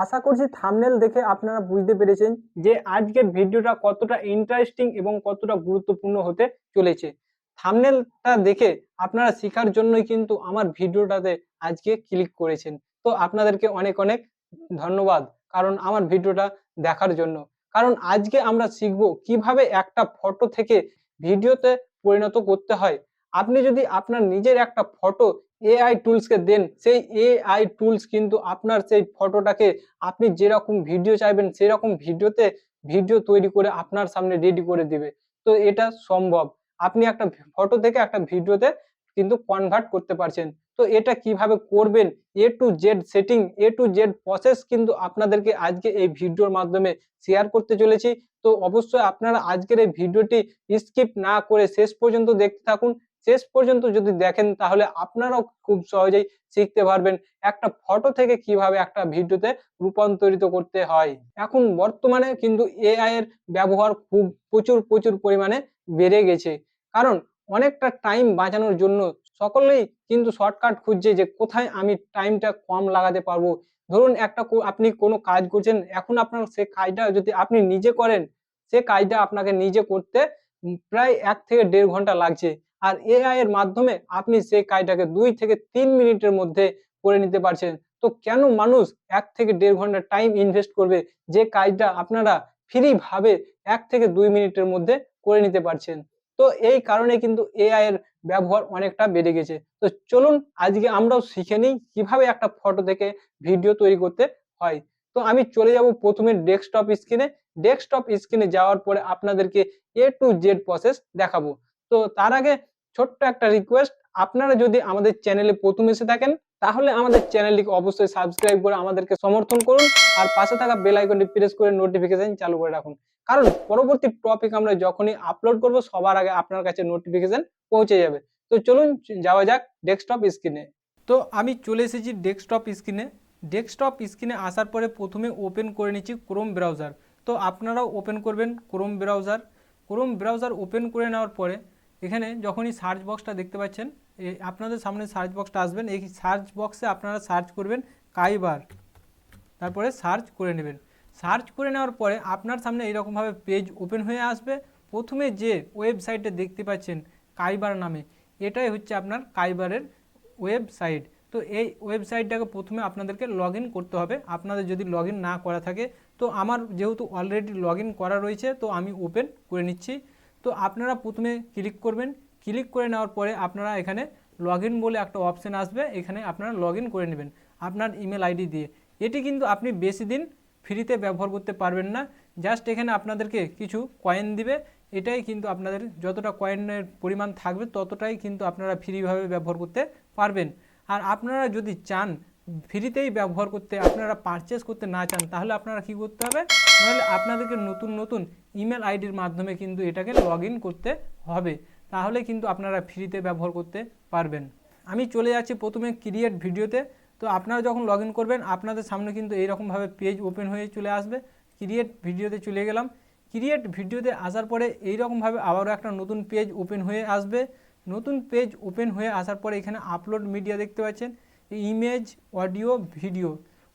আশা করছি থাম্বনেল দেখে আপনারা বুঝতে পেরেছেন যে আজকের ভিডিওটা কতটা ইন্টারেস্টিং এবং কতটা গুরুত্বপূর্ণ হতে চলেছে। থাম্বনেলটা দেখে আপনারা শেখার জন্যই কিন্তু আমার ভিডিওটাতে আজকে ক্লিক করেছেন। তো আপনাদেরকে অনেক অনেক ধন্যবাদ, কারণ আমার ভিডিওটা দেখার জন্য। কারণ আজকে আমরা শিখব কিভাবে একটা ফটো থেকে ভিডিওতে পরিণত করতে হয়। আপনি যদি আপনার নিজের একটা ফটো এআই টুলসকে দেন, সেই এআই টুলস কিন্তু আপনার সেই ফটোটাকে আপনি যেরকম ভিডিও চাইবেন সেরকম ভিডিও তৈরি করে আপনার সামনে রেডি করে দিবে। তো এটা সম্ভব। আপনি একটা ফটো থেকে একটা ভিডিওতে কিন্তু কনভার্ট করতে পারছেন। তো এটা কিভাবে করবেন, এ to Z setting, A to Z process কিন্তু আপনাদেরকে আজকে এই ভিডিওর মাধ্যমে শেয়ার করতে চলেছি। তো অবশ্যই আপনারা আজকের এই ভিডিওটি স্কিপ না করে শেষ পর্যন্ত দেখতে থাকুন। শেষ পর্যন্ত যদি দেখেন তাহলে আপনারাও খুব সহজেই শিখতে পারবেন একটা ফটো থেকে কিভাবে একটা ভিডিওতে রূপান্তরিত করতে হয়। এখন বর্তমানে কিন্তু এআই এর ব্যবহার খুব প্রচুর পরিমাণে বেড়ে গেছে। কারণ অনেকটা টাইম বাঁচানোর জন্য সকলেই কিন্তু শর্টকাট খুঁজছে যে কোথায় আমি টাইমটা কম লাগাতে পারবো। ধরুন একটা আপনি কোনো কাজ করছেন, এখন আপনার সে কাজটা যদি আপনি নিজে করেন, সে কাজটা আপনাকে নিজে করতে প্রায় ১ থেকে ১.৫ ঘন্টা লাগছে। আর এআই এর মাধ্যমে আপনি সেই কাজটাকে ২ থেকে ৩ মিনিটের মধ্যে করে নিতে পারছেন। তো কেন মানুষ ১ থেকে ১.৫ ঘন্টা টাইম ইনভেস্ট করবে, যে কাজটা আপনারা ফ্রি ভাবে ১ থেকে ২ মিনিটের মধ্যে করে নিতে পারছেন। তো এই কারণে কিন্তু এআই এর ব্যবহার অনেকটা বেড়ে গেছে। তো চলুন আজকে আমরাও শিখে নিই কিভাবে একটা ফটো থেকে ভিডিও তৈরি করতে হয়। তো আমি চলে যাব ১ম এ ডেস্কটপ স্ক্রিনে। ডেস্কটপ স্ক্রিনে যাওয়ার পরে আপনাদেরকে এ টু জেড প্রসেস দেখাবো। তো তার আগে ছোট্ট একটা রিকোয়েস্ট, আপনারা যদি আমাদের চ্যানেলে ১ম এসে থাকেন তাহলে আমাদের চ্যানেলটিকে অবশ্যই সাবস্ক্রাইব করে আমাদেরকে সমর্থন করুন। আর পাশে থাকা বেল আইকনটি প্রেস করে নোটিফিকেশন চালু করে রাখুন। কারণ পরবর্তী টপিক আমরা যখনই আপলোড করব সবার আগে আপনার কাছে নোটিফিকেশন পৌঁছে যাবে। তো চলুন যাওয়া যাক ডেস্কটপ স্ক্রিনে। তো আমি চলে এসেছি ডেস্কটপ স্ক্রিনে। ডেস্কটপ স্ক্রিনে আসার পরে প্রথমে ওপেন করে নিচ্ছি ক্রোম ব্রাউজার। তো আপনারাও ওপেন করবেন Chrome browser. Chrome browser open করে নেওয়ার পরে এখানে যখনই সার্চ বক্সটা দেখতে পাচ্ছেন, আপনাদের সামনে সার্চ বক্সটা আসবেন। এই সার্চ বক্সে আপনারা সার্চ করবেন কাইবার, তারপরে সার্চ করে নেবেন। সার্চ করে নেওয়ার পরে আপনার সামনে এইরকমভাবে পেজ ওপেন হয়ে আসবে। প্রথমে যে ওয়েবসাইটটা দেখতে পাচ্ছেন কাইবার নামে, এটাই হচ্ছে আপনার কাইবারের ওয়েবসাইট। তো এই ওয়েবসাইটটাকে প্রথমে আপনাদেরকে লগ ইন করতে হবে। আপনাদের যদি লগ ইন না করা থাকে, তো আমার যেহেতু অলরেডি লগ ইন করা রয়েছে তো আমি ওপেন করে নিচ্ছি। তো আপনারা প্রথমে ক্লিক করবেন। ক্লিক করে নেওয়ার পরে আপনারা এখানে লগ ইন বলে একটা অপশান আসবে, এখানে আপনারা লগ ইন করে নেবেন আপনার ইমেল আইডি দিয়ে। এটি কিন্তু আপনি বেশি দিন ফ্রিতে ব্যবহার করতে পারবেন না, জাস্ট এখানে আপনাদেরকে কিছু কয়েন দিবে। এটাই কিন্তু আপনাদের যতটা কয়েনের পরিমাণ থাকবে ততটাই কিন্তু আপনারা ফ্রিভাবে ব্যবহার করতে পারবেন। আর আপনারা যদি চান ফ্রিতেই ব্যবহার করতে, আপনারা পারচেস করতে না চান, তাহলে আপনারা কি করতে হবে, নাহলে আপনাদেরকে নতুন ইমেল আইডির মাধ্যমে কিন্তু এটাকে লগ ইন করতে হবে, তাহলে কিন্তু আপনারা ফ্রিতে ব্যবহার করতে পারবেন। আমি চলে যাচ্ছি প্রথমে ক্রিয়েট ভিডিওতে। তো আপনারা যখন লগ ইন করবেন আপনাদের সামনে কিন্তু এইরকমভাবে পেজ ওপেন হয়ে চলে আসবে। ক্রিয়েট ভিডিওতে চলে গেলাম। ক্রিয়েট ভিডিওতে আসার পরে এইরকমভাবে আবারও একটা নতুন পেজ ওপেন হয়ে আসবে। নতুন পেজ ওপেন হয়ে আসার পরে এখানে আপলোড মিডিয়া দেখতে পাচ্ছেন, ইমেজ, অডিও,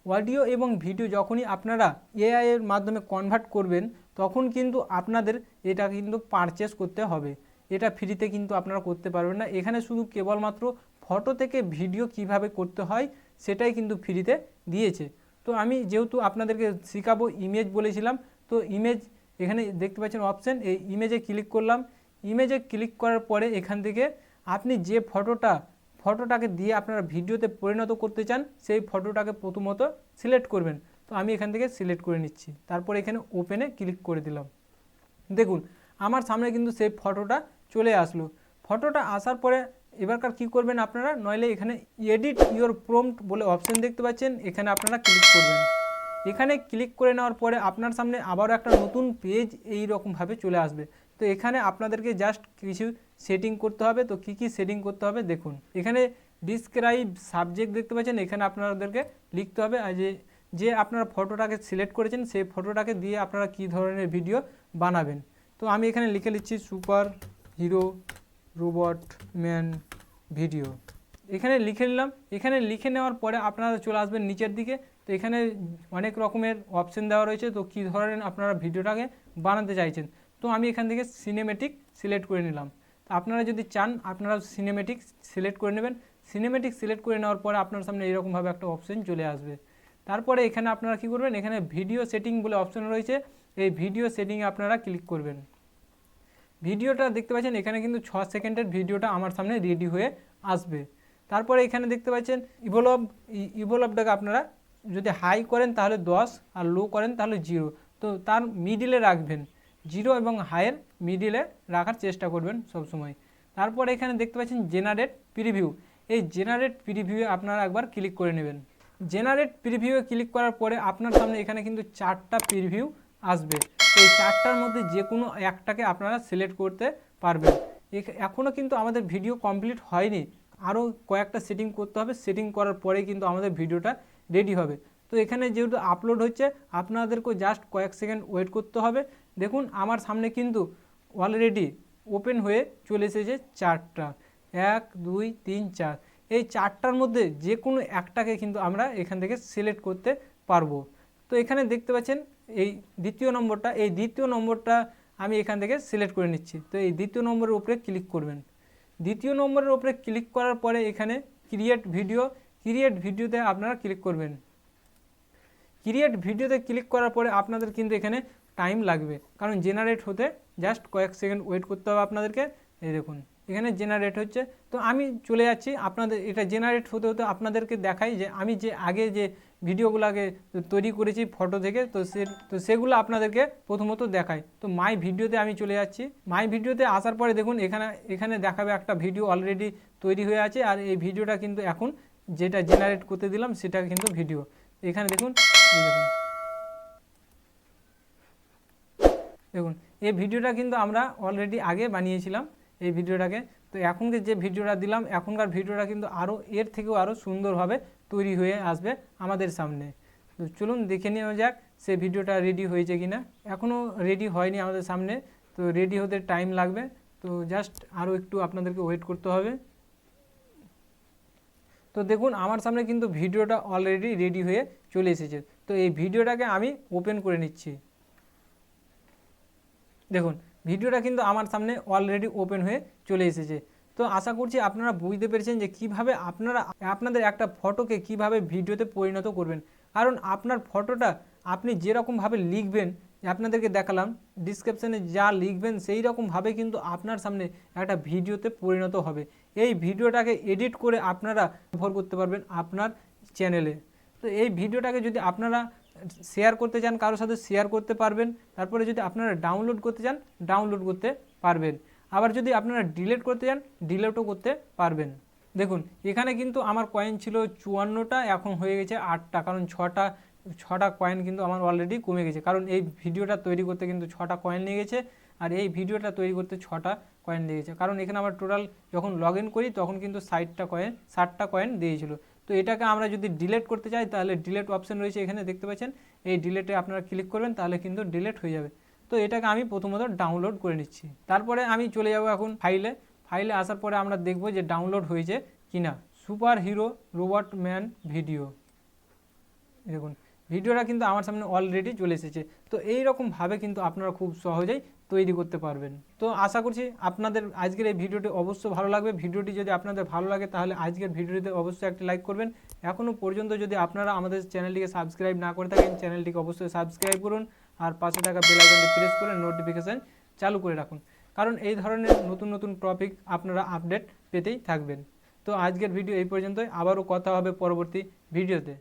অডিও এবং ভিডিও যখনই আপনারা এআই এর মাধ্যমে কনভার্ট করবেন তখন কিন্তু আপনাদের এটা কিন্তু পারচেস করতে হবে। এটা ফ্রিতে কিন্তু আপনারা করতে পারবেন না। এখানে শুধু কেবলমাত্র ফটো থেকে ভিডিও কিভাবে করতে হয় সেটাই কিন্তু ফ্রিতে দিয়েছে। তো আমি যেহেতু আপনাদেরকে শেখাবো ইমেজ বলেছিলাম, তো ইমেজ এখানে দেখতে পাচ্ছেন অপশান, এই ইমেজে ক্লিক করলাম। ইমেজে ক্লিক করার পরে এখান থেকে আপনি যে ফটোটাকে দিয়ে আপনারা ভিডিওতে পরিণত করতে চান সেই ফটোটাকে প্রথমত সিলেক্ট করবেন। তো আমি এখান থেকে সিলেক্ট করে নিচ্ছি, তারপর এখানে ওপেনে ক্লিক করে দিলাম। দেখুন আমার সামনে কিন্তু সেই ফটোটা চলে আসলো। ফটোটা আসার পরে এবারকার কি করবেন আপনারা, নইলে এখানে এডিট ইওর প্রম্পট বলে অপশন দেখতে পাচ্ছেন, এখানে আপনারা ক্লিক করবেন। এখানে ক্লিক করে নেওয়ার পরে আপনার সামনে আবারও একটা নতুন পেজ এই রকমভাবে চলে আসবে। তো এখানে আপনাদেরকে জাস্ট কিছু সেটিং করতে হবে। তো কি সেটিং করতে হবে দেখুন, এখানে ডিসক্রাইব সাবজেক্ট দেখতে পাচ্ছেন, এখানে আপনাদেরকে লিখতে হবে যে আপনারা ফটোটাকে সিলেক্ট করেছেন সেই ফটোটাকে দিয়ে আপনারা কি ধরনের ভিডিও বানাবেন। তো আমি এখানে লিখে নিচ্ছি super hero robot man video, এখানে লিখে নিলাম। এখানে লিখে নেওয়ার পরে আপনারা চলে আসবেন নিচের দিকে। তো এখানে অনেক রকমের অপশন দেওয়া রয়েছে, তো কী ধরনের আপনারা ভিডিওটাকে বানাতে চাইছেন। তো আমি এখান থেকে সিনেমেটিক সিলেক্ট করে নিলাম। তো আপনারা যদি চান আপনারা সিনেমেটিক সিলেক্ট করে নেবেন। সিনেমেটিক সিলেক্ট করে নেওয়ার পরে আপনার সামনে এরকমভাবে একটা অপশন চলে আসবে। তারপরে এখানে আপনারা কী করবেন, এখানে ভিডিও সেটিং বলে অপশন রয়েছে, এই ভিডিও সেটিংয়ে আপনারা ক্লিক করবেন। ভিডিওটা দেখতে পাচ্ছেন এখানে কিন্তু 6 সেকেন্ডের ভিডিওটা আমার সামনে রেডি হয়ে আসবে। তারপরে এখানে দেখতে পাচ্ছেন ইভলভটাকে আপনারা যদি হাই করেন তাহলে 10 আর লো করেন তাহলে 0। তো তার মিডিলে রাখবেন, 0 এবং হাইয়ের মিডিলে রাখার চেষ্টা করবেন সবসময়। তারপরে এখানে দেখতে পাচ্ছেন জেনারেট প্রিভিউ, এই জেনারেট প্রিভিউয়ে আপনারা একবার ক্লিক করে নেবেন। জেনারেট প্রিভিউয়ে ক্লিক করার পরে আপনার সামনে এখানে কিন্তু 4টা প্রিভিউ আসবে। এই 4টার মধ্যে যে কোনো একটাকে আপনারা সিলেক্ট করতে পারবেন। এখনও কিন্তু আমাদের ভিডিও কমপ্লিট হয়নি, আরও কয়েকটা সেটিং করতে হবে, সেটিং করার পরে কিন্তু আমাদের ভিডিওটা রেডি হবে। তো এখানে যেহেতু আপলোড হচ্ছে আপনাদেরকেও জাস্ট কয়েক সেকেন্ড ওয়েট করতে হবে। দেখুন আমার সামনে কিন্তু অলরেডি ওপেন হয়ে চলে এসেছে 4টা, 1 2 3 4। এই 4টার মধ্যে যে কোনো একটাকে কিন্তু আমরা এখান থেকে সিলেক্ট করতে পারবো। তো এখানে দেখতে পাচ্ছেন এই দ্বিতীয় নম্বরটা আমি এখান থেকে সিলেক্ট করে নিচ্ছি। তো এই দ্বিতীয় নম্বরের উপরে ক্লিক করবেন। দ্বিতীয় নম্বরের উপরে ক্লিক করার পরে এখানে ক্রিয়েট ভিডিওতে আপনারা ক্লিক করবেন। ক্রিয়েট ভিডিওতে ক্লিক করার পরে আপনাদের কিন্তু এখানে টাইম লাগবে, কারণ জেনারেট হতে জাস্ট কয়েক সেকেন্ড ওয়েট করতে হবে আপনাদেরকে। এই দেখুন এখানে জেনারেট হচ্ছে। তো আমি চলে যাচ্ছি, আপনাদের এটা জেনারেট হতে হতে আপনাদেরকে দেখাই যে আমি যে আগে যে ভিডিওগুলোকে তৈরি করেছি ফটো থেকে, তো সেগুলো আপনাদেরকে প্রথমত দেখাই। তো মাই ভিডিওতে আমি চলে যাচ্ছি। মাই ভিডিওতে আসার পরে দেখুন এখানে দেখাবে একটা ভিডিও অলরেডি তৈরি হয়ে আছে, আর এই ভিডিওটা কিন্তু এখন যেটা জেনারেট করতে দিলাম সেটা কিন্তু ভিডিও। এখানে দেখুন এই ভিডিওটা কিন্তু আমরা অলরেডি আগে বানিয়েছিলাম এই ভিডিওটাকে। তো এখনকার যে ভিডিওটা দিলাম, এখনকার ভিডিওটা কিন্তু আরও এর থেকেও আরও সুন্দরভাবে তৈরি হয়ে আসবে আমাদের সামনে। তো চলুন দেখে নেওয়া যাক সে ভিডিওটা রেডি হয়েছে কি না। এখনও রেডি হয়নি আমাদের সামনে, তো রেডি হতে টাইম লাগবে। তো জাস্ট আরও একটু আপনাদেরকে ওয়েট করতে হবে। তো দেখুন আমার সামনে কিন্তু ভিডিওটা অলরেডি রেডি হয়ে চলে এসেছে। তো এই ভিডিওটাকে আমি ওপেন করে নিচ্ছি। দেখুন ভিডিওটা কিন্তু আমার সামনে অলরেডি ওপেন হয়ে চলে এসেছে। তো আশা করছি আপনারা বুঝতে পেরেছেন যে কিভাবে আপনাদের একটা ফটোকে কিভাবে ভিডিওতে পরিণত করবেন। কারণ আপনার ফটোটা আপনি যেরকমভাবে লিখবেন, আপনাদেরকে দেখালাম ডিসক্রিপশানে যা লিখবেন সেই রকমভাবে কিন্তু আপনার সামনে একটা ভিডিওতে পরিণত হবে। এই ভিডিওটাকে এডিট করে আপনারা ব্যবহার করতে পারবেন আপনার চ্যানেলে। তো এই ভিডিওটাকে যদি আপনারা শেয়ার করতে চান কারোর সাথে শেয়ার করতে পারবেন। তারপরে যদি আপনারা ডাউনলোড করতে চান ডাউনলোড করতে পারবেন। আবার যদি আপনারা ডিলিট করতে চান ডিলিটও করতে পারবেন। দেখুন এখানে কিন্তু আমার কয়েন ছিল 54টা, এখন হয়ে গেছে 8টা, কারণ ছটা কয়েন কিন্তু আমার অলরেডি কমে গেছে। কারণ এই ভিডিওটা তৈরি করতে কিন্তু 6টা কয়েন নিয়ে গেছে, আর এই ভিডিওটা তৈরি করতে 6টা কয়েন দিয়ে গেছে। কারণ এখানে আমার টোটাল যখন লগ ইন করি তখন কিন্তু 60টা কয়েন দিয়েছিল। তো এটাকে আমরা যদি ডিলিট করতে চাই তাহলে ডিলিট অপশন রয়েছে এখানে দেখতে পাচ্ছেন, এই ডিলিটে আপনারা ক্লিক করবেন তাহলে কিন্তু ডিলিট হয়ে যাবে। তো এটাকে আমি প্রথমত ডাউনলোড করে নিচ্ছি। তারপরে আমি চলে যাব এখন ফাইলে আসার পরে আমরা দেখব যে ডাউনলোড হয়েছে কিনা। Super hero robot man video, দেখুন ভিডিওটা কিন্তু আমার সামনে অলরেডি চলে এসেছে। তো এই রকমভাবে কিন্তু আপনারা খুব সহজেই তৈরি করতে পারবেন। তো আশা করছি আপনাদের আজকের এই ভিডিওটি অবশ্যই ভালো লাগবে। ভিডিওটি যদি আপনাদের ভালো লাগে তাহলে আজকের ভিডিওটিতে অবশ্যই একটা লাইক করবেন। এখনও পর্যন্ত যদি আপনারা আমাদের চ্যানেলটিকে সাবস্ক্রাইব না করে থাকেন চ্যানেলটিকে অবশ্যই সাবস্ক্রাইব করুন, আর পাশে থাকা বেল আইকনটি প্রেস করে নোটিফিকেশান চালু করে রাখুন, কারণ এই ধরনের নতুন নতুন টপিক আপনারা আপডেট পেতেই থাকবেন। তো আজকের ভিডিও এই পর্যন্তই, আবারও কথা হবে পরবর্তী ভিডিওতে।